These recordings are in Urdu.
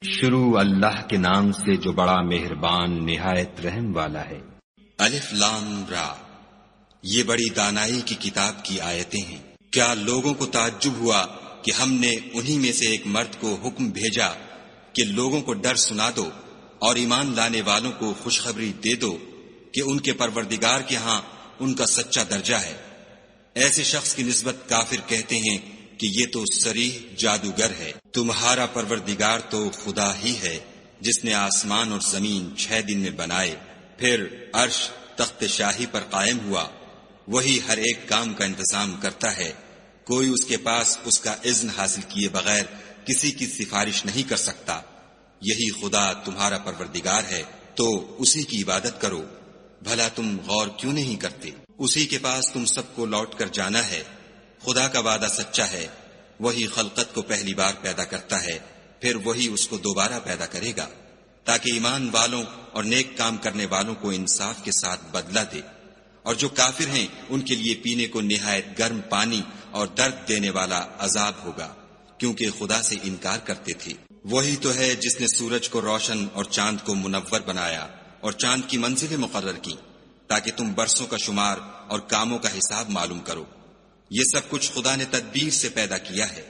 شروع اللہ کے نام سے جو بڑا مہربان نہایت رحم والا ہے۔ الف لام را، یہ بڑی دانائی کی کتاب کی آیتیں ہیں۔ کیا لوگوں کو تعجب ہوا کہ ہم نے انہی میں سے ایک مرد کو حکم بھیجا کہ لوگوں کو ڈر سنا دو اور ایمان لانے والوں کو خوشخبری دے دو کہ ان کے پروردگار کے ہاں ان کا سچا درجہ ہے۔ ایسے شخص کی نسبت کافر کہتے ہیں کہ یہ تو صریح جادوگر ہے۔ تمہارا پروردگار تو خدا ہی ہے جس نے آسمان اور زمین 6 دن میں بنائے، پھر عرش تخت شاہی پر قائم ہوا۔ وہی ہر ایک کام کا انتظام کرتا ہے، کوئی اس کے پاس اس کا اذن حاصل کیے بغیر کسی کی سفارش نہیں کر سکتا۔ یہی خدا تمہارا پروردگار ہے، تو اسی کی عبادت کرو۔ بھلا تم غور کیوں نہیں کرتے؟ اسی کے پاس تم سب کو لوٹ کر جانا ہے۔ خدا کا وعدہ سچا ہے، وہی خلقت کو پہلی بار پیدا کرتا ہے، پھر وہی اس کو دوبارہ پیدا کرے گا، تاکہ ایمان والوں اور نیک کام کرنے والوں کو انصاف کے ساتھ بدلہ دے۔ اور جو کافر ہیں ان کے لیے پینے کو نہایت گرم پانی اور درد دینے والا عذاب ہوگا، کیونکہ خدا سے انکار کرتے تھے۔ وہی تو ہے جس نے سورج کو روشن اور چاند کو منور بنایا اور چاند کی منزلیں مقرر کی تاکہ تم برسوں کا شمار اور کاموں کا حساب معلوم کرو۔ یہ سب کچھ خدا نے تدبیر سے پیدا کیا ہے۔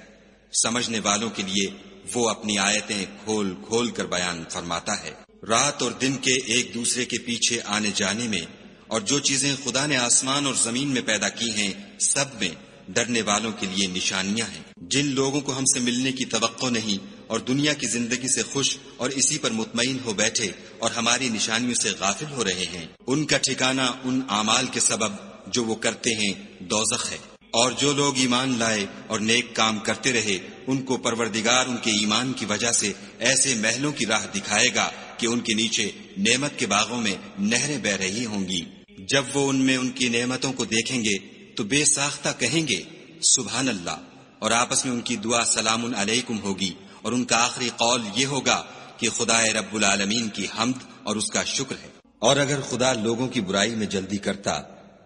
سمجھنے والوں کے لیے وہ اپنی آیتیں کھول کھول کر بیان فرماتا ہے۔ رات اور دن کے ایک دوسرے کے پیچھے آنے جانے میں اور جو چیزیں خدا نے آسمان اور زمین میں پیدا کی ہیں سب میں ڈرنے والوں کے لیے نشانیاں ہیں۔ جن لوگوں کو ہم سے ملنے کی توقع نہیں اور دنیا کی زندگی سے خوش اور اسی پر مطمئن ہو بیٹھے اور ہماری نشانیوں سے غافل ہو رہے ہیں، ان کا ٹھکانہ ان اعمال کے سبب جو وہ کرتے ہیں دوزخ ہے۔ اور جو لوگ ایمان لائے اور نیک کام کرتے رہے ان کو پروردگار ان کے ایمان کی وجہ سے ایسے محلوں کی راہ دکھائے گا کہ ان کے نیچے نعمت کے باغوں میں نہریں بہہ رہی ہوں گی۔ جب وہ ان میں ان کی نعمتوں کو دیکھیں گے تو بے ساختہ کہیں گے سبحان اللہ، اور آپس میں ان کی دعا سلام علیکم ہوگی، اور ان کا آخری قول یہ ہوگا کہ خدا رب العالمین کی حمد اور اس کا شکر ہے۔ اور اگر خدا لوگوں کی برائی میں جلدی کرتا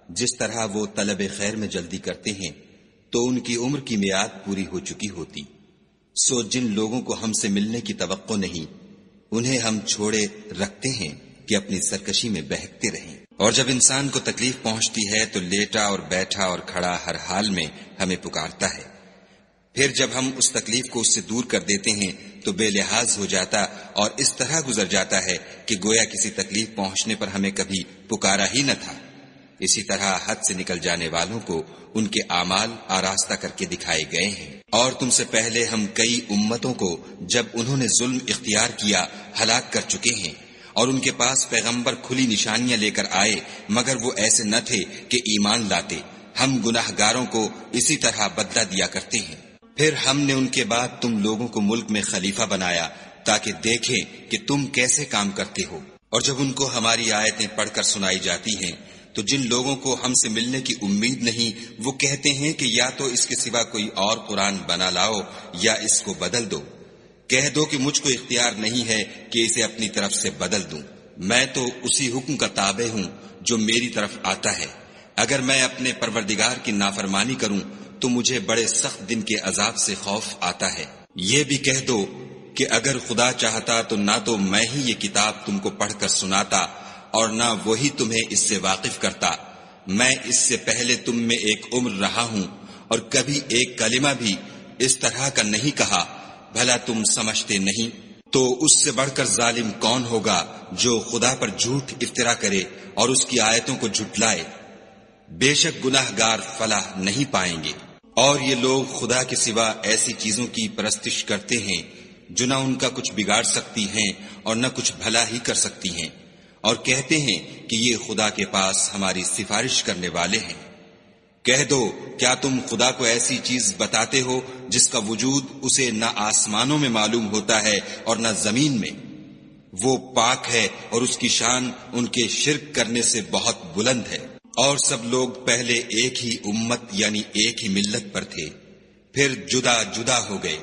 جس طرح وہ طلب خیر میں جلدی کرتے ہیں تو ان کی عمر کی میعاد پوری ہو چکی ہوتی۔ سو جن لوگوں کو ہم سے ملنے کی توقع نہیں انہیں ہم چھوڑے رکھتے ہیں کہ اپنی سرکشی میں بہکتے رہیں۔ اور جب انسان کو تکلیف پہنچتی ہے تو لیٹا اور بیٹھا اور کھڑا ہر حال میں ہمیں پکارتا ہے، پھر جب ہم اس تکلیف کو اس سے دور کر دیتے ہیں تو بے لحاظ ہو جاتا اور اس طرح گزر جاتا ہے کہ گویا کسی تکلیف پہنچنے پر ہمیں کبھی پکارا ہی نہ تھا۔ اسی طرح حد سے نکل جانے والوں کو ان کے اعمال آراستہ کر کے دکھائے گئے ہیں۔ اور تم سے پہلے ہم کئی امتوں کو جب انہوں نے ظلم اختیار کیا ہلاک کر چکے ہیں، اور ان کے پاس پیغمبر کھلی نشانیاں لے کر آئے مگر وہ ایسے نہ تھے کہ ایمان لاتے۔ ہم گناہ گاروں کو اسی طرح بدلہ دیا کرتے ہیں۔ پھر ہم نے ان کے بعد تم لوگوں کو ملک میں خلیفہ بنایا تاکہ دیکھیں کہ تم کیسے کام کرتے ہو۔ اور جب ان کو ہماری آیتیں پڑھ کر سنائی جاتی ہیں تو جن لوگوں کو ہم سے ملنے کی امید نہیں وہ کہتے ہیں کہ یا تو اس کے سوا کوئی اور قرآن بنا لاؤ یا اس کو بدل دو۔ کہہ دو کہ مجھ کو اختیار نہیں ہے کہ اسے اپنی طرف سے بدل دوں، میں تو اسی حکم کا تابع ہوں جو میری طرف آتا ہے۔ اگر میں اپنے پروردگار کی نافرمانی کروں تو مجھے بڑے سخت دن کے عذاب سے خوف آتا ہے۔ یہ بھی کہہ دو کہ اگر خدا چاہتا تو نہ تو میں ہی یہ کتاب تم کو پڑھ کر سناتا اور نہ وہی تمہیں اس سے واقف کرتا۔ میں اس سے پہلے تم میں ایک عمر رہا ہوں اور کبھی ایک کلمہ بھی اس طرح کا نہیں کہا، بھلا تم سمجھتے نہیں؟ تو اس سے بڑھ کر ظالم کون ہوگا جو خدا پر جھوٹ افطرا کرے اور اس کی آیتوں کو جھٹلائے؟ بے شک گناہ گار فلاح نہیں پائیں گے۔ اور یہ لوگ خدا کے سوا ایسی چیزوں کی پرستش کرتے ہیں جو نہ ان کا کچھ بگاڑ سکتی ہیں اور نہ کچھ بھلا ہی کر سکتی ہیں، اور کہتے ہیں کہ یہ خدا کے پاس ہماری سفارش کرنے والے ہیں۔ کہہ دو کیا تم خدا کو ایسی چیز بتاتے ہو جس کا وجود اسے نہ آسمانوں میں معلوم ہوتا ہے اور نہ زمین میں؟ وہ پاک ہے اور اس کی شان ان کے شرک کرنے سے بہت بلند ہے۔ اور سب لوگ پہلے ایک ہی امت یعنی ایک ہی ملت پر تھے، پھر جدا جدا ہو گئے۔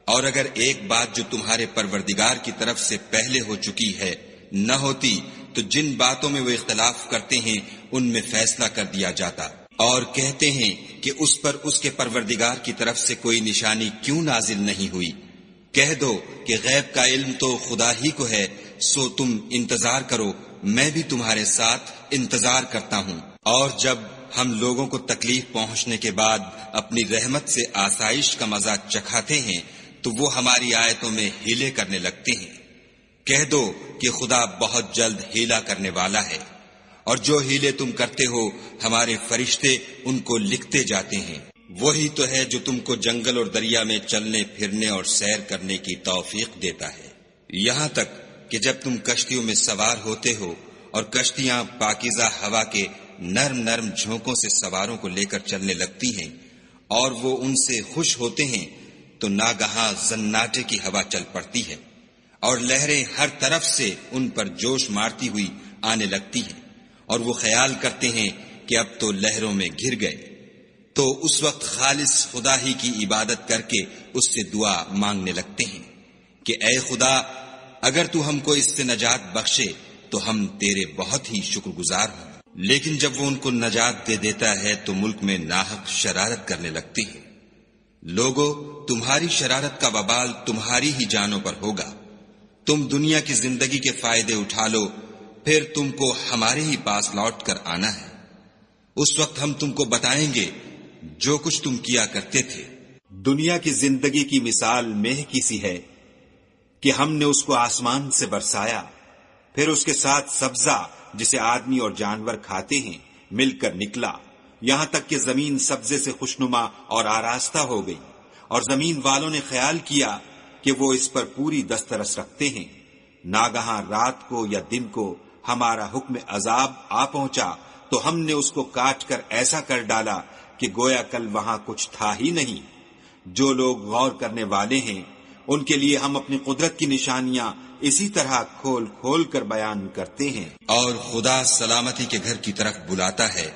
اور اگر ایک بات جو تمہارے پروردگار کی طرف سے پہلے ہو چکی ہے نہ ہوتی تو جن باتوں میں وہ اختلاف کرتے ہیں ان میں فیصلہ کر دیا جاتا۔ اور کہتے ہیں کہ اس پر اس کے پروردگار کی طرف سے کوئی نشانی کیوں نازل نہیں ہوئی؟ کہہ دو کہ غیب کا علم تو خدا ہی کو ہے، سو تم انتظار کرو، میں بھی تمہارے ساتھ انتظار کرتا ہوں۔ اور جب ہم لوگوں کو تکلیف پہنچنے کے بعد اپنی رحمت سے آسائش کا مزہ چکھاتے ہیں تو وہ ہماری آیتوں میں ہیلے کرنے لگتے ہیں۔ کہہ دو کہ خدا بہت جلد ہیلا کرنے والا ہے، اور جو ہیلے تم کرتے ہو ہمارے فرشتے ان کو لکھتے جاتے ہیں۔ وہی تو ہے جو تم کو جنگل اور دریا میں چلنے پھرنے اور سیر کرنے کی توفیق دیتا ہے، یہاں تک کہ جب تم کشتیوں میں سوار ہوتے ہو اور کشتیاں پاکیزہ ہوا کے نرم نرم جھونکوں سے سواروں کو لے کر چلنے لگتی ہیں اور وہ ان سے خوش ہوتے ہیں، تو ناگہاں زناٹے کی ہوا چل پڑتی ہے اور لہریں ہر طرف سے ان پر جوش مارتی ہوئی آنے لگتی ہیں، اور وہ خیال کرتے ہیں کہ اب تو لہروں میں گر گئے۔ تو اس وقت خالص خدا ہی کی عبادت کر کے اس سے دعا مانگنے لگتے ہیں کہ اے خدا، اگر تو ہم کو اس سے نجات بخشے تو ہم تیرے بہت ہی شکر گزار ہوں۔ لیکن جب وہ ان کو نجات دے دیتا ہے تو ملک میں ناحق شرارت کرنے لگتے ہیں۔ لوگو، تمہاری شرارت کا وبال تمہاری ہی جانوں پر ہوگا۔ تم دنیا کی زندگی کے فائدے اٹھا لو، پھر تم کو ہمارے ہی پاس لوٹ کر آنا ہے۔ اس وقت ہم تم کو بتائیں گے جو کچھ تم کیا کرتے تھے۔ دنیا کی زندگی کی مثال مہ کی سی ہے کہ ہم نے اس کو آسمان سے برسایا، پھر اس کے ساتھ سبزہ جسے آدمی اور جانور کھاتے ہیں مل کر نکلا، یہاں تک کہ زمین سبزے سے خوشنما اور آراستہ ہو گئی، اور زمین والوں نے خیال کیا کہ وہ اس پر پوری دسترس رکھتے ہیں۔ ناگہاں رات کو یا دن کو ہمارا حکم عذاب آ پہنچا تو ہم نے اس کو کاٹ کر ایسا کر ڈالا کہ گویا کل وہاں کچھ تھا ہی نہیں۔ جو لوگ غور کرنے والے ہیں ان کے لیے ہم اپنی قدرت کی نشانیاں اسی طرح کھول کھول کر بیان کرتے ہیں۔ اور خدا سلامتی کے گھر کی طرف بلاتا ہے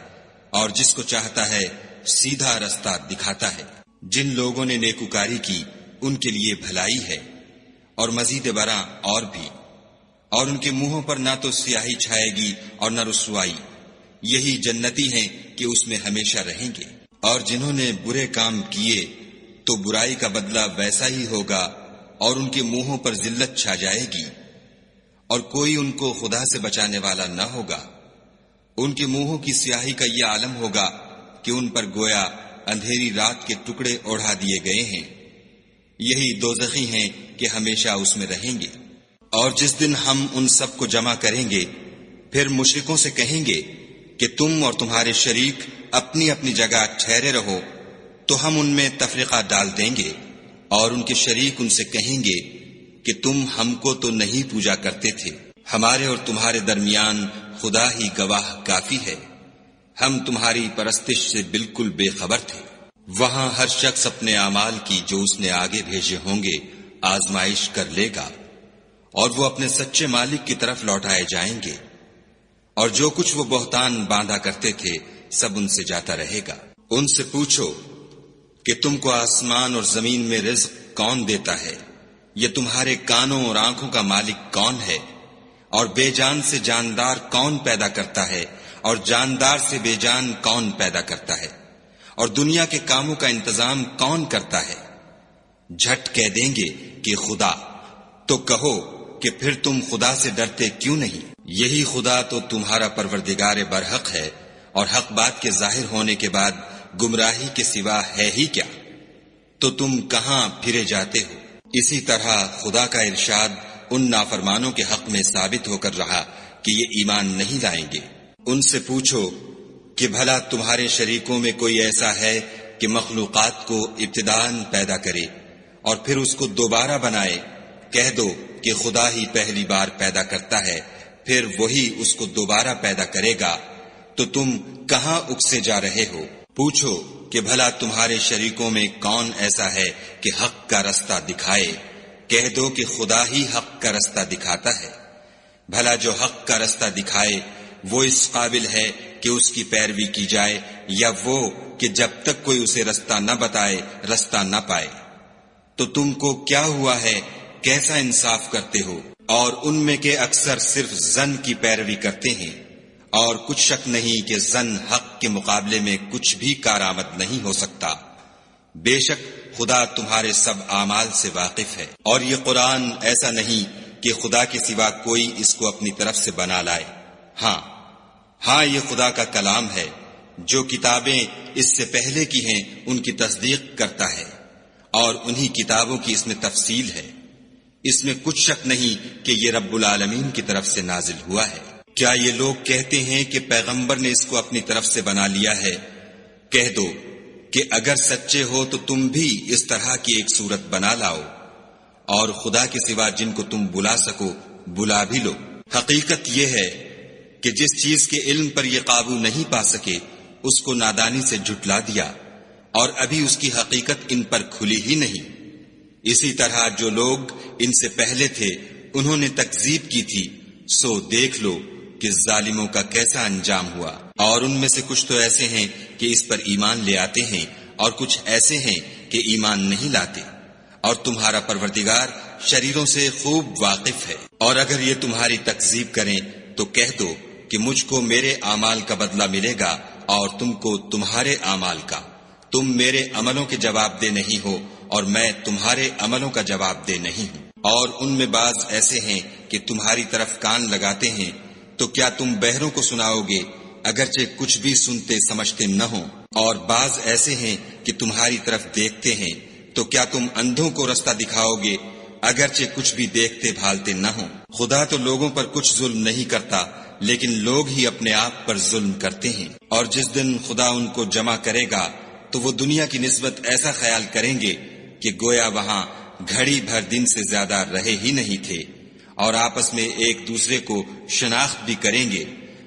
اور جس کو چاہتا ہے سیدھا رستہ دکھاتا ہے۔ جن لوگوں نے نیکوکاری کی ان کے لیے بھلائی ہے، اور مزید برآں اور بھی، اور ان کے منہوں پر نہ تو سیاہی چھائے گی اور نہ رسوائی، یہی جنتی ہیں کہ اس میں ہمیشہ رہیں گے۔ اور جنہوں نے برے کام کیے تو برائی کا بدلہ ویسا ہی ہوگا، اور ان کے منہوں پر ذلت چھا جائے گی، اور کوئی ان کو خدا سے بچانے والا نہ ہوگا۔ ان کے منہوں کی سیاہی کا یہ عالم ہوگا کہ ان پر گویا اندھیری رات کے ٹکڑے اوڑھا دیے گئے ہیں، یہی دوزخی ہیں کہ ہمیشہ اس میں رہیں گے۔ اور جس دن ہم ان سب کو جمع کریں گے، پھر مشرکوں سے کہیں گے کہ تم اور تمہارے شریک اپنی اپنی جگہ ٹھہرے رہو، تو ہم ان میں تفرقہ ڈال دیں گے، اور ان کے شریک ان سے کہیں گے کہ تم ہم کو تو نہیں پوجا کرتے تھے، ہمارے اور تمہارے درمیان خدا ہی گواہ کافی ہے، ہم تمہاری پرستش سے بالکل بے خبر تھے۔ وہاں ہر شخص اپنے اعمال کی جو اس نے آگے بھیجے ہوں گے آزمائش کر لے گا، اور وہ اپنے سچے مالک کی طرف لوٹائے جائیں گے، اور جو کچھ وہ بہتان باندھا کرتے تھے سب ان سے جاتا رہے گا۔ ان سے پوچھو کہ تم کو آسمان اور زمین میں رزق کون دیتا ہے؟ یہ تمہارے کانوں اور آنکھوں کا مالک کون ہے؟ اور بے جان سے جاندار کون پیدا کرتا ہے؟ اور جاندار سے بے جان کون پیدا کرتا ہے؟ اور دنیا کے کاموں کا انتظام کون کرتا ہے؟ جھٹ کہہ دیں گے کہ خدا۔ تو کہو کہ پھر تم خدا سے ڈرتے کیوں نہیں؟ یہی خدا تو تمہارا پروردگار برحق ہے، اور حق بات کے ظاہر ہونے کے بعد گمراہی کے سوا ہے ہی کیا؟ تو تم کہاں پھرے جاتے ہو؟ اسی طرح خدا کا ارشاد ان نافرمانوں کے حق میں ثابت ہو کر رہا کہ یہ ایمان نہیں لائیں گے۔ ان سے پوچھو کہ بھلا تمہارے شریکوں میں کوئی ایسا ہے کہ مخلوقات کو ابتداءً پیدا کرے اور پھر اس کو دوبارہ بنائے؟ کہہ دو کہ خدا ہی پہلی بار پیدا کرتا ہے، پھر وہی اس کو دوبارہ پیدا کرے گا، تو تم کہاں اکسے جا رہے ہو؟ پوچھو کہ بھلا تمہارے شریکوں میں کون ایسا ہے کہ حق کا رستہ دکھائے؟ کہہ دو کہ خدا ہی حق کا رستہ دکھاتا ہے۔ بھلا جو حق کا رستہ دکھائے وہ اس قابل ہے کہ اس کی پیروی کی جائے، یا وہ کہ جب تک کوئی اسے رستہ نہ بتائے رستہ نہ پائے؟ تو تم کو کیا ہوا ہے؟ کیسا انصاف کرتے ہو؟ اور ان میں کے اکثر صرف ظن کی پیروی کرتے ہیں، اور کچھ شک نہیں کہ ظن حق کے مقابلے میں کچھ بھی کارآمد نہیں ہو سکتا۔ بے شک خدا تمہارے سب اعمال سے واقف ہے، اور یہ قرآن ایسا نہیں کہ خدا کے سوا کوئی اس کو اپنی طرف سے بنا لائے۔ ہاں یہ خدا کا کلام ہے، جو کتابیں اس سے پہلے کی ہیں ان کی تصدیق کرتا ہے، اور انہی کتابوں کی اس میں تفصیل ہے۔ اس میں کچھ شک نہیں کہ یہ رب العالمین کی طرف سے نازل ہوا ہے۔ کیا یہ لوگ کہتے ہیں کہ پیغمبر نے اس کو اپنی طرف سے بنا لیا ہے؟ کہہ دو کہ اگر سچے ہو تو تم بھی اس طرح کی ایک صورت بنا لاؤ، اور خدا کے سوا جن کو تم بلا سکو بلا بھی لو۔ حقیقت یہ ہے کہ جس چیز کے علم پر یہ قابو نہیں پا سکے اس کو نادانی سے جھٹلا دیا، اور ابھی اس کی حقیقت ان پر کھلی ہی نہیں۔ اسی طرح جو لوگ ان سے پہلے تھے انہوں نے تکذیب کی تھی، سو دیکھ لو کہ ظالموں کا کیسا انجام ہوا۔ اور ان میں سے کچھ تو ایسے ہیں کہ اس پر ایمان لے آتے ہیں، اور کچھ ایسے ہیں کہ ایمان نہیں لاتے، اور تمہارا پروردگار شریروں سے خوب واقف ہے۔ اور اگر یہ تمہاری تکذیب کریں تو کہہ دو کہ مجھ کو میرے اعمال کا بدلہ ملے گا اور تم کو تمہارے اعمال کا۔ تم میرے عملوں کے جواب دہ نہیں ہو اور میں تمہارے عملوں کا جواب دہ نہیں ہوں۔ اور ان میں بعض ایسے ہیں کہ تمہاری طرف کان لگاتے ہیں، تو کیا تم بہروں کو سناؤ گے اگرچہ کچھ بھی سنتے سمجھتے نہ ہوں؟ اور بعض ایسے ہیں کہ تمہاری طرف دیکھتے ہیں، تو کیا تم اندھوں کو رستہ دکھاؤ گے اگرچہ کچھ بھی دیکھتے بھالتے نہ ہوں؟ خدا تو لوگوں پر کچھ ظلم نہیں کرتا، لیکن لوگ ہی اپنے آپ پر ظلم کرتے ہیں۔ اور جس دن خدا ان کو جمع کرے گا تو وہ دنیا کی نسبت ایسا خیال کریں گے کہ گویا وہاں گھڑی بھر دن سے زیادہ رہے ہی نہیں تھے، اور آپس میں ایک دوسرے کو شناخت بھی کریں گے۔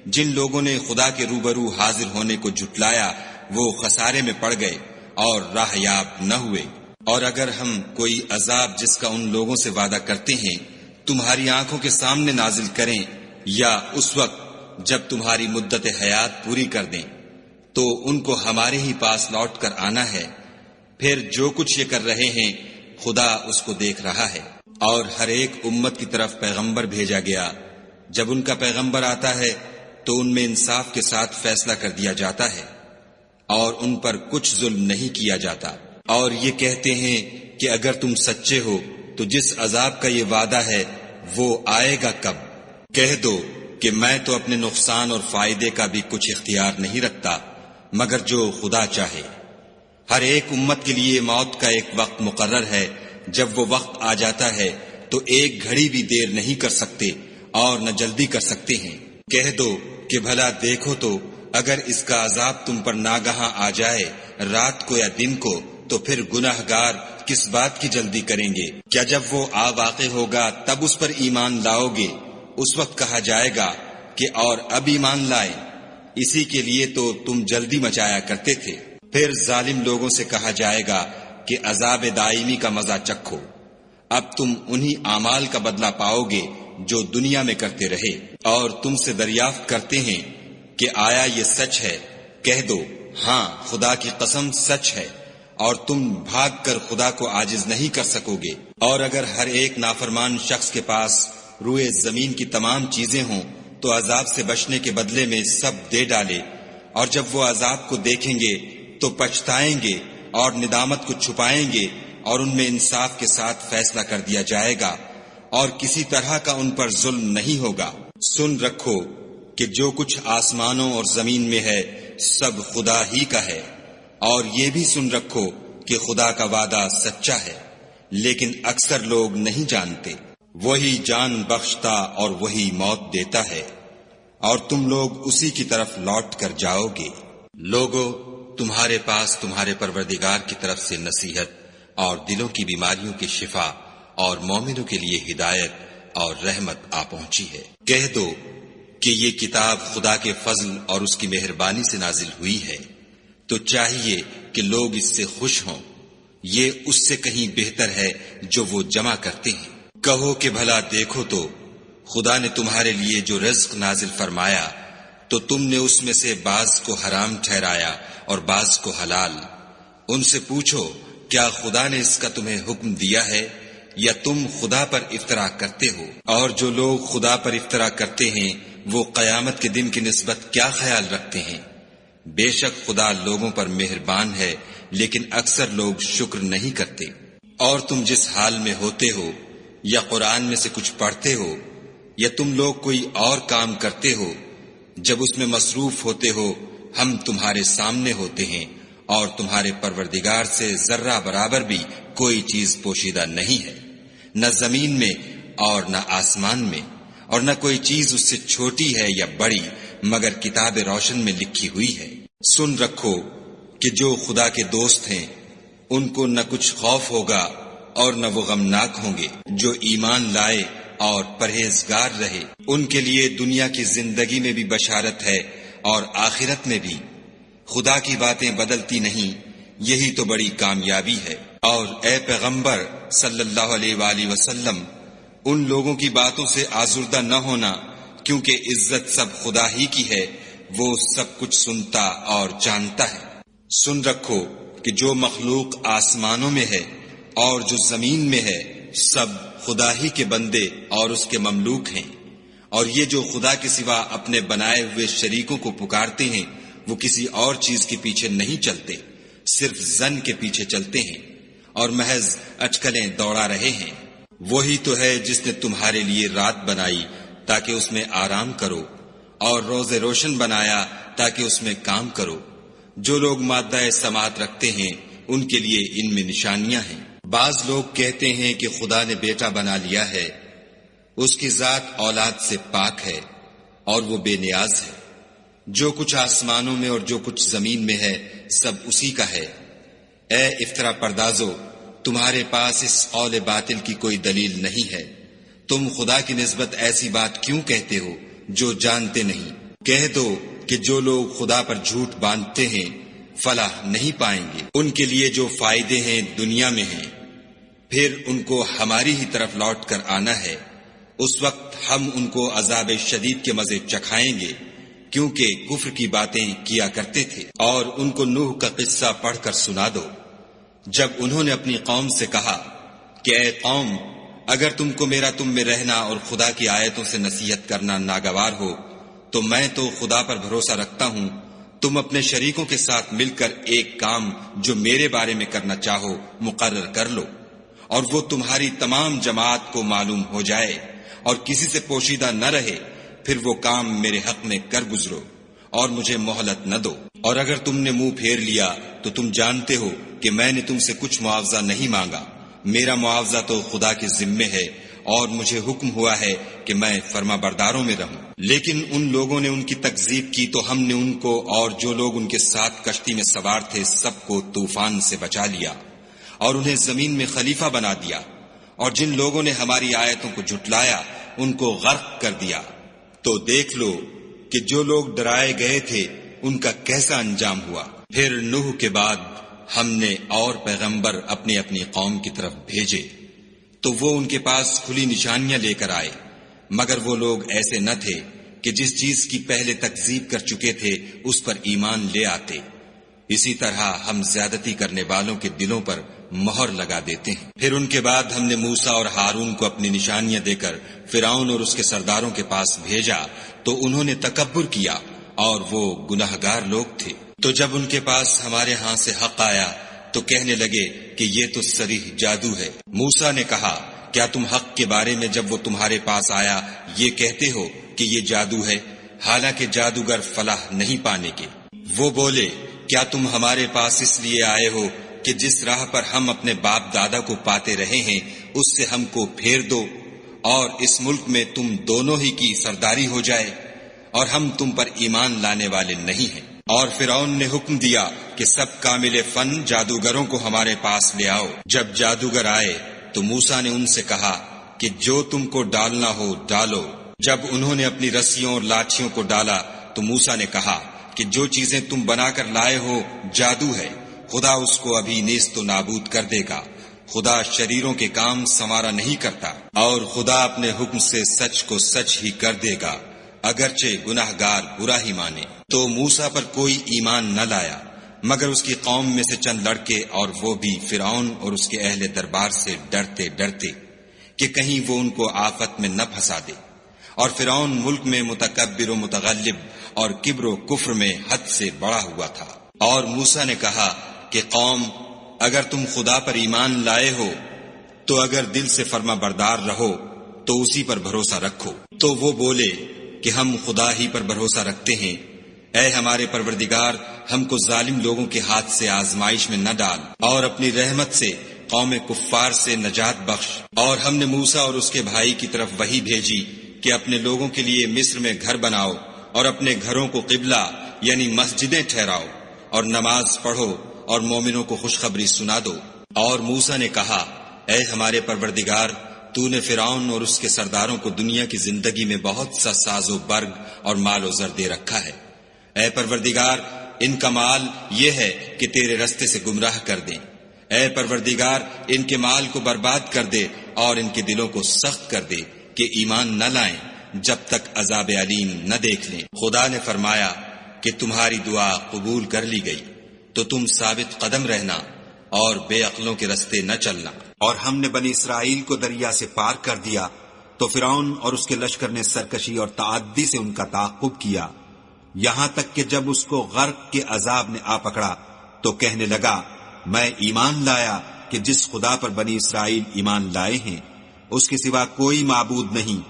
جن لوگوں نے خدا کے روبرو حاضر ہونے کو جھٹلایا وہ خسارے میں پڑ گئے اور راہ یاب نہ ہوئے۔ اور اگر ہم کوئی عذاب جس کا ان لوگوں سے وعدہ کرتے ہیں تمہاری آنکھوں کے سامنے نازل کریں، یا اس وقت جب تمہاری مدت حیات پوری کر دیں، تو ان کو ہمارے ہی پاس لوٹ کر آنا ہے، پھر جو کچھ یہ کر رہے ہیں خدا اس کو دیکھ رہا ہے۔ اور ہر ایک امت کی طرف پیغمبر بھیجا گیا، جب ان کا پیغمبر آتا ہے تو ان میں انصاف کے ساتھ فیصلہ کر دیا جاتا ہے، اور ان پر کچھ ظلم نہیں کیا جاتا۔ اور یہ کہتے ہیں کہ اگر تم سچے ہو تو جس عذاب کا یہ وعدہ ہے وہ آئے گا کب؟ کہہ دو کہ میں تو اپنے نقصان اور فائدے کا بھی کچھ اختیار نہیں رکھتا مگر جو خدا چاہے۔ ہر ایک امت کے لیے موت کا ایک وقت مقرر ہے، جب وہ وقت آ جاتا ہے تو ایک گھڑی بھی دیر نہیں کر سکتے اور نہ جلدی کر سکتے ہیں۔ کہہ دو کہ بھلا دیکھو تو اگر اس کا عذاب تم پر ناگہاں آ جائے رات کو یا دن کو، تو پھر گناہ گار کس بات کی جلدی کریں گے؟ کیا جب وہ آ واقع ہوگا تب اس پر ایمان لاؤ گے؟ اس وقت کہا جائے گا کہ اور اب ایمان لائیں، اسی کے لیے تو تم جلدی مچایا کرتے تھے۔ پھر ظالم لوگوں سے کہا جائے گا کہ عذاب دائمی کا مزہ چکھو، اب تم انہی اعمال کا بدلہ پاؤ گے جو دنیا میں کرتے رہے۔ اور تم سے دریافت کرتے ہیں کہ آیا یہ سچ ہے؟ کہہ دو ہاں خدا کی قسم سچ ہے، اور تم بھاگ کر خدا کو عاجز نہیں کر سکو گے۔ اور اگر ہر ایک نافرمان شخص کے پاس روئے زمین کی تمام چیزیں ہوں تو عذاب سے بچنے کے بدلے میں سب دے ڈالے، اور جب وہ عذاب کو دیکھیں گے تو پچھتائیں گے اور ندامت کو چھپائیں گے، اور ان میں انصاف کے ساتھ فیصلہ کر دیا جائے گا، اور کسی طرح کا ان پر ظلم نہیں ہوگا۔ سن رکھو کہ جو کچھ آسمانوں اور زمین میں ہے سب خدا ہی کا ہے، اور یہ بھی سن رکھو کہ خدا کا وعدہ سچا ہے، لیکن اکثر لوگ نہیں جانتے۔ وہی جان بخشتا اور وہی موت دیتا ہے، اور تم لوگ اسی کی طرف لوٹ کر جاؤ گے۔ لوگو تمہارے پاس تمہارے پروردگار کی طرف سے نصیحت اور دلوں کی بیماریوں کی شفا اور مومنوں کے لیے ہدایت اور رحمت آ پہنچی ہے۔ کہہ دو کہ یہ کتاب خدا کے فضل اور اس کی مہربانی سے نازل ہوئی ہے، تو چاہیے کہ لوگ اس سے خوش ہوں، یہ اس سے کہیں بہتر ہے جو وہ جمع کرتے ہیں۔ کہو کہ بھلا دیکھو تو خدا نے تمہارے لیے جو رزق نازل فرمایا تو تم نے اس میں سے بعض کو حرام ٹھہرایا اور بعض کو حلال۔ ان سے پوچھو کیا خدا نے اس کا تمہیں حکم دیا ہے یا تم خدا پر افطرا کرتے ہو؟ اور جو لوگ خدا پر افطرا کرتے ہیں وہ قیامت کے دن کی نسبت کیا خیال رکھتے ہیں؟ بے شک خدا لوگوں پر مہربان ہے، لیکن اکثر لوگ شکر نہیں کرتے۔ اور تم جس حال میں ہوتے ہو، یا قرآن میں سے کچھ پڑھتے ہو، یا تم لوگ کوئی اور کام کرتے ہو، جب اس میں مصروف ہوتے ہو ہم تمہارے سامنے ہوتے ہیں، اور تمہارے پروردگار سے ذرہ برابر بھی کوئی چیز پوشیدہ نہیں ہے، نہ زمین میں اور نہ آسمان میں، اور نہ کوئی چیز اس سے چھوٹی ہے یا بڑی مگر کتاب روشن میں لکھی ہوئی ہے۔ سن رکھو کہ جو خدا کے دوست ہیں ان کو نہ کچھ خوف ہوگا اور نہ وہ غمناک ہوں گے۔ جو ایمان لائے اور پرہیزگار رہے ان کے لیے دنیا کی زندگی میں بھی بشارت ہے اور آخرت میں بھی۔ خدا کی باتیں بدلتی نہیں، یہی تو بڑی کامیابی ہے۔ اور اے پیغمبر صلی اللہ علیہ وآلہ وسلم، ان لوگوں کی باتوں سے آزردہ نہ ہونا، کیونکہ عزت سب خدا ہی کی ہے، وہ سب کچھ سنتا اور جانتا ہے۔ سن رکھو کہ جو مخلوق آسمانوں میں ہے اور جو زمین میں ہے سب خدا ہی کے بندے اور اس کے مملوک ہیں، اور یہ جو خدا کے سوا اپنے بنائے ہوئے شریکوں کو پکارتے ہیں وہ کسی اور چیز کے پیچھے نہیں چلتے، صرف ظن کے پیچھے چلتے ہیں اور محض اٹکلیں دوڑا رہے ہیں۔ وہی تو ہے جس نے تمہارے لیے رات بنائی تاکہ اس میں آرام کرو، اور روز روشن بنایا تاکہ اس میں کام کرو۔ جو لوگ مادہ سماعت رکھتے ہیں ان کے لیے ان میں نشانیاں ہیں۔ بعض لوگ کہتے ہیں کہ خدا نے بیٹا بنا لیا ہے، اس کی ذات اولاد سے پاک ہے اور وہ بے نیاز ہے۔ جو کچھ آسمانوں میں اور جو کچھ زمین میں ہے سب اسی کا ہے۔ اے افطرا پردازو، تمہارے پاس اس قول باطل کی کوئی دلیل نہیں ہے، تم خدا کی نسبت ایسی بات کیوں کہتے ہو جو جانتے نہیں؟ کہہ دو کہ جو لوگ خدا پر جھوٹ باندھتے ہیں فلاح نہیں پائیں گے۔ ان کے لیے جو فائدے ہیں دنیا میں ہیں، پھر ان کو ہماری ہی طرف لوٹ کر آنا ہے، اس وقت ہم ان کو عذاب شدید کے مزے چکھائیں گے، کیونکہ کفر کی باتیں کیا کرتے تھے۔ اور ان کو نوح کا قصہ پڑھ کر سنا دو، جب انہوں نے اپنی قوم سے کہا کہ اے قوم، اگر تم کو میرا تم میں رہنا اور خدا کی آیتوں سے نصیحت کرنا ناگوار ہو تو میں تو خدا پر بھروسہ رکھتا ہوں، تم اپنے شریکوں کے ساتھ مل کر ایک کام جو میرے بارے میں کرنا چاہو مقرر کر لو، اور وہ تمہاری تمام جماعت کو معلوم ہو جائے اور کسی سے پوشیدہ نہ رہے، پھر وہ کام میرے حق میں کر گزرو اور مجھے مہلت نہ دو۔ اور اگر تم نے منہ پھیر لیا تو تم جانتے ہو کہ میں نے تم سے کچھ معاوضہ نہیں مانگا، میرا معاوضہ تو خدا کے ذمے ہے، اور مجھے حکم ہوا ہے کہ میں فرما برداروں میں رہوں۔ لیکن ان لوگوں نے ان کی تکذیب کی تو ہم نے ان کو اور جو لوگ ان کے ساتھ کشتی میں سوار تھے سب کو طوفان سے بچا لیا اور انہیں زمین میں خلیفہ بنا دیا، اور جن لوگوں نے ہماری آیتوں کو جھٹلایا ان کو غرق کر دیا۔ تو دیکھ لو کہ جو لوگ ڈرائے گئے تھے ان کا کیسا انجام ہوا۔ پھر نوح کے بعد ہم نے اور پیغمبر اپنی اپنی قوم کی طرف بھیجے تو وہ ان کے پاس کھلی نشانیاں لے کر آئے، مگر وہ لوگ ایسے نہ تھے کہ جس چیز کی پہلے تکذیب کر چکے تھے اس پر ایمان لے آتے۔ اسی طرح ہم زیادتی کرنے والوں کے دلوں پر مہر لگا دیتے ہیں۔ پھر ان کے بعد ہم نے موسیٰ اور ہارون کو اپنی نشانیاں دے کر فرعون اور اس کے سرداروں کے پاس بھیجا تو انہوں نے تکبر کیا اور وہ گناہگار لوگ تھے۔ تو جب ان کے پاس ہمارے ہاں سے حق آیا تو کہنے لگے کہ یہ تو صریح جادو ہے۔ موسیٰ نے کہا کیا تم حق کے بارے میں جب وہ تمہارے پاس آیا یہ کہتے ہو کہ یہ جادو ہے، حالانکہ جادوگر فلاح نہیں پانے کے؟ وہ بولے کیا تم ہمارے پاس اس لیے آئے ہو کہ جس راہ پر ہم اپنے باپ دادا کو پاتے رہے ہیں اس سے ہم کو پھیر دو اور اس ملک میں تم دونوں ہی کی سرداری ہو جائے، اور ہم تم پر ایمان لانے والے نہیں ہیں۔ اور فرعون نے حکم دیا کہ سب کامل فن جادوگروں کو ہمارے پاس لے آؤ۔ جب جادوگر آئے تو موسیٰ نے ان سے کہا کہ جو تم کو ڈالنا ہو ڈالو۔ جب انہوں نے اپنی رسیوں اور لاٹھیوں کو ڈالا تو موسیٰ نے کہا کہ جو چیزیں تم بنا کر لائے ہو جادو ہے، خدا اس کو ابھی نیست و نابود کر دے گا۔ خدا شریروں کے کام سنوارا نہیں کرتا، اور خدا اپنے حکم سے سچ کو سچ ہی کر دے گا، اگرچہ گناہگار برا ہی مانے۔ تو موسیٰ پر کوئی ایمان نہ لایا مگر اس کی قوم میں سے چند لڑکے، اور وہ بھی فرعون اور اس کے اہل دربار سے ڈرتے ڈرتے کہ کہیں وہ ان کو آفت میں نہ پھنسا دے۔ اور فرعون ملک میں متکبر و متغلب اور کبر و کفر میں حد سے بڑا ہوا تھا۔ اور موسیٰ نے کہا کہ قوم، اگر تم خدا پر ایمان لائے ہو تو اگر دل سے فرما بردار رہو تو اسی پر بھروسہ رکھو۔ تو وہ بولے کہ ہم خدا ہی پر بھروسہ رکھتے ہیں۔ اے ہمارے پروردگار، ہم کو ظالم لوگوں کے ہاتھ سے آزمائش میں نہ ڈال، اور اپنی رحمت سے قوم کفار سے نجات بخش۔ اور ہم نے موسیٰ اور اس کے بھائی کی طرف وحی بھیجی کہ اپنے لوگوں کے لیے مصر میں گھر بناؤ اور اپنے گھروں کو قبلہ یعنی مسجدیں ٹھہراؤ، اور نماز پڑھو اور مومنوں کو خوشخبری سنا دو۔ اور موسیٰ نے کہا، اے ہمارے پروردگار، تو نے فرعون اور اس کے سرداروں کو دنیا کی زندگی میں بہت سا ساز و برگ اور مال و زر دے رکھا ہے۔ اے پروردگار، ان کا مال یہ ہے کہ تیرے رستے سے گمراہ کر دیں۔ اے پروردگار، ان کے مال کو برباد کر دے اور ان کے دلوں کو سخت کر دے کہ ایمان نہ لائیں جب تک عذاب علیم نہ دیکھ لیں۔ خدا نے فرمایا کہ تمہاری دعا قبول کر لی گئی، تو تم ثابت قدم رہنا اور بے عقلوں کے رستے نہ چلنا۔ اور ہم نے بنی اسرائیل کو دریا سے پار کر دیا تو فرعون اور اس کے لشکر نے سرکشی اور تعدی سے ان کا تعاقب کیا، یہاں تک کہ جب اس کو غرق کے عذاب نے آ پکڑا تو کہنے لگا، میں ایمان لایا کہ جس خدا پر بنی اسرائیل ایمان لائے ہیں اس کے سوا کوئی معبود نہیں،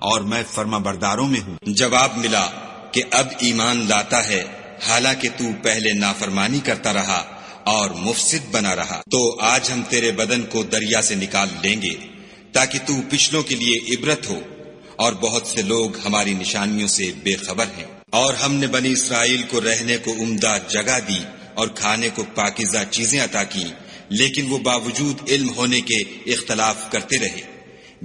اور میں فرما برداروں میں ہوں۔ جواب ملا کہ اب ایمان لاتا ہے، حالانکہ تو پہلے نافرمانی کرتا رہا اور مفسد بنا رہا۔ تو آج ہم تیرے بدن کو دریا سے نکال لیں گے تاکہ تو پچھلوں کے لیے عبرت ہو، اور بہت سے لوگ ہماری نشانیوں سے بے خبر ہیں۔ اور ہم نے بنی اسرائیل کو رہنے کو عمدہ جگہ دی اور کھانے کو پاکیزہ چیزیں عطا کی، لیکن وہ باوجود علم ہونے کے اختلاف کرتے رہے۔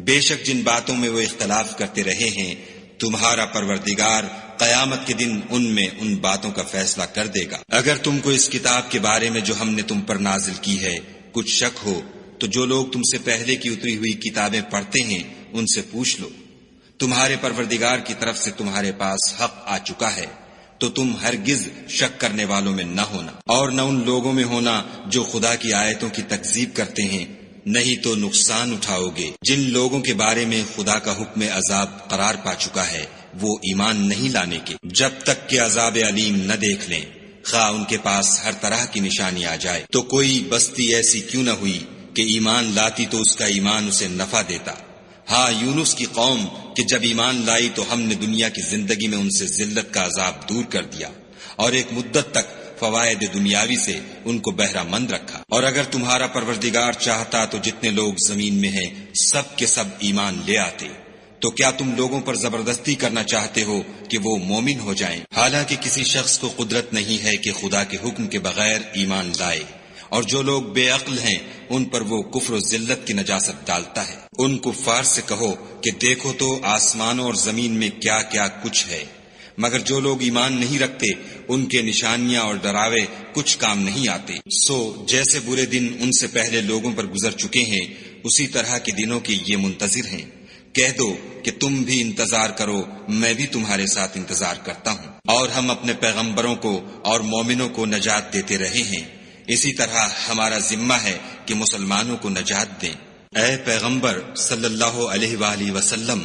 بے شک جن باتوں میں وہ اختلاف کرتے رہے ہیں، تمہارا پروردگار قیامت کے دن ان میں ان باتوں کا فیصلہ کر دے گا۔ اگر تم کو اس کتاب کے بارے میں جو ہم نے تم پر نازل کی ہے کچھ شک ہو تو جو لوگ تم سے پہلے کی اتری ہوئی کتابیں پڑھتے ہیں ان سے پوچھ لو۔ تمہارے پروردگار کی طرف سے تمہارے پاس حق آ چکا ہے، تو تم ہرگز شک کرنے والوں میں نہ ہونا، اور نہ ان لوگوں میں ہونا جو خدا کی آیتوں کی تکذیب کرتے ہیں، نہیں تو نقصان اٹھاؤ گے۔ جن لوگوں کے بارے میں خدا کا حکم عذاب قرار پا چکا ہے وہ ایمان نہیں لانے کے جب تک کہ عذاب علیم نہ دیکھ لیں، خواہ ان کے پاس ہر طرح کی نشانی آ جائے۔ تو کوئی بستی ایسی کیوں نہ ہوئی کہ ایمان لاتی تو اس کا ایمان اسے نفع دیتا۔ ہاں، یونس کی قوم کہ جب ایمان لائی تو ہم نے دنیا کی زندگی میں ان سے ذلت کا عذاب دور کر دیا، اور ایک مدت تک فوائد دنیاوی سے ان کو بہرہ مند رکھا۔ اور اگر تمہارا پروردگار چاہتا تو جتنے لوگ زمین میں ہیں سب کے سب ایمان لے آتے۔ تو کیا تم لوگوں پر زبردستی کرنا چاہتے ہو کہ وہ مومن ہو جائیں؟ حالانکہ کسی شخص کو قدرت نہیں ہے کہ خدا کے حکم کے بغیر ایمان لائے، اور جو لوگ بے عقل ہیں ان پر وہ کفر و ذلت کی نجاست ڈالتا ہے۔ ان کفار سے کہو کہ دیکھو تو آسمانوں اور زمین میں کیا کیا کچھ ہے، مگر جو لوگ ایمان نہیں رکھتے ان کے نشانیاں اور ڈراوے کچھ کام نہیں آتے۔ سو جیسے برے دن ان سے پہلے لوگوں پر گزر چکے ہیں اسی طرح کے دنوں کے یہ منتظر ہیں۔ کہہ دو کہ تم بھی انتظار کرو، میں بھی تمہارے ساتھ انتظار کرتا ہوں۔ اور ہم اپنے پیغمبروں کو اور مومنوں کو نجات دیتے رہے ہیں، اسی طرح ہمارا ذمہ ہے کہ مسلمانوں کو نجات دیں۔ اے پیغمبر صلی اللہ علیہ وآلہ وسلم،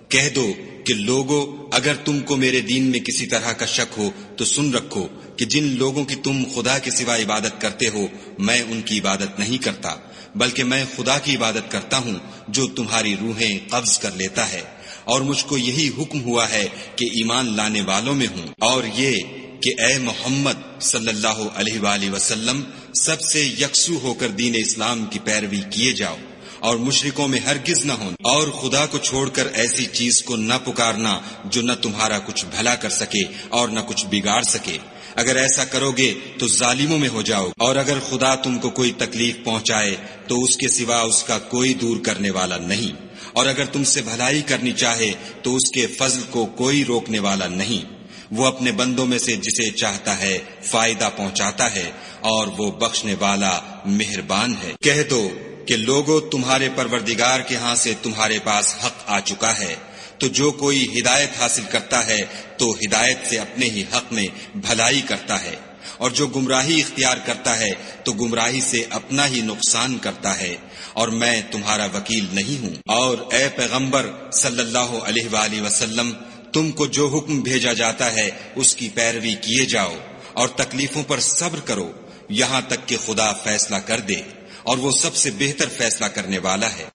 کہہ دو کہ لوگو، اگر تم کو میرے دین میں کسی طرح کا شک ہو تو سن رکھو کہ جن لوگوں کی تم خدا کے سوا عبادت کرتے ہو میں ان کی عبادت نہیں کرتا، بلکہ میں خدا کی عبادت کرتا ہوں جو تمہاری روحیں قبض کر لیتا ہے، اور مجھ کو یہی حکم ہوا ہے کہ ایمان لانے والوں میں ہوں، اور یہ کہ اے محمد صلی اللہ علیہ وآلہ وسلم سب سے یکسو ہو کر دین اسلام کی پیروی کیے جاؤ، اور مشرکوں میں ہرگز نہ ہونا، اور خدا کو چھوڑ کر ایسی چیز کو نہ پکارنا جو نہ تمہارا کچھ بھلا کر سکے اور نہ کچھ بگاڑ سکے۔ اگر ایسا کرو گے تو ظالموں میں ہو جاؤ، اور اگر خدا تم کو کوئی تکلیف پہنچائے تو اس کے سوا اس کا کوئی دور کرنے والا نہیں، اور اگر تم سے بھلائی کرنی چاہے تو اس کے فضل کو کوئی روکنے والا نہیں۔ وہ اپنے بندوں میں سے جسے چاہتا ہے فائدہ پہنچاتا ہے، اور وہ بخشنے والا مہربان ہے۔ کہہ دو کہ لوگو، تمہارے پروردگار کے ہاں سے تمہارے پاس حق آ چکا ہے، تو جو کوئی ہدایت حاصل کرتا ہے تو ہدایت سے اپنے ہی حق میں بھلائی کرتا ہے، اور جو گمراہی اختیار کرتا ہے تو گمراہی سے اپنا ہی نقصان کرتا ہے، اور میں تمہارا وکیل نہیں ہوں۔ اور اے پیغمبر صلی اللہ علیہ وآلہ وسلم، تم کو جو حکم بھیجا جاتا ہے اس کی پیروی کیے جاؤ اور تکلیفوں پر صبر کرو یہاں تک کہ خدا فیصلہ کر دے، اور وہ سب سے بہتر فیصلہ کرنے والا ہے۔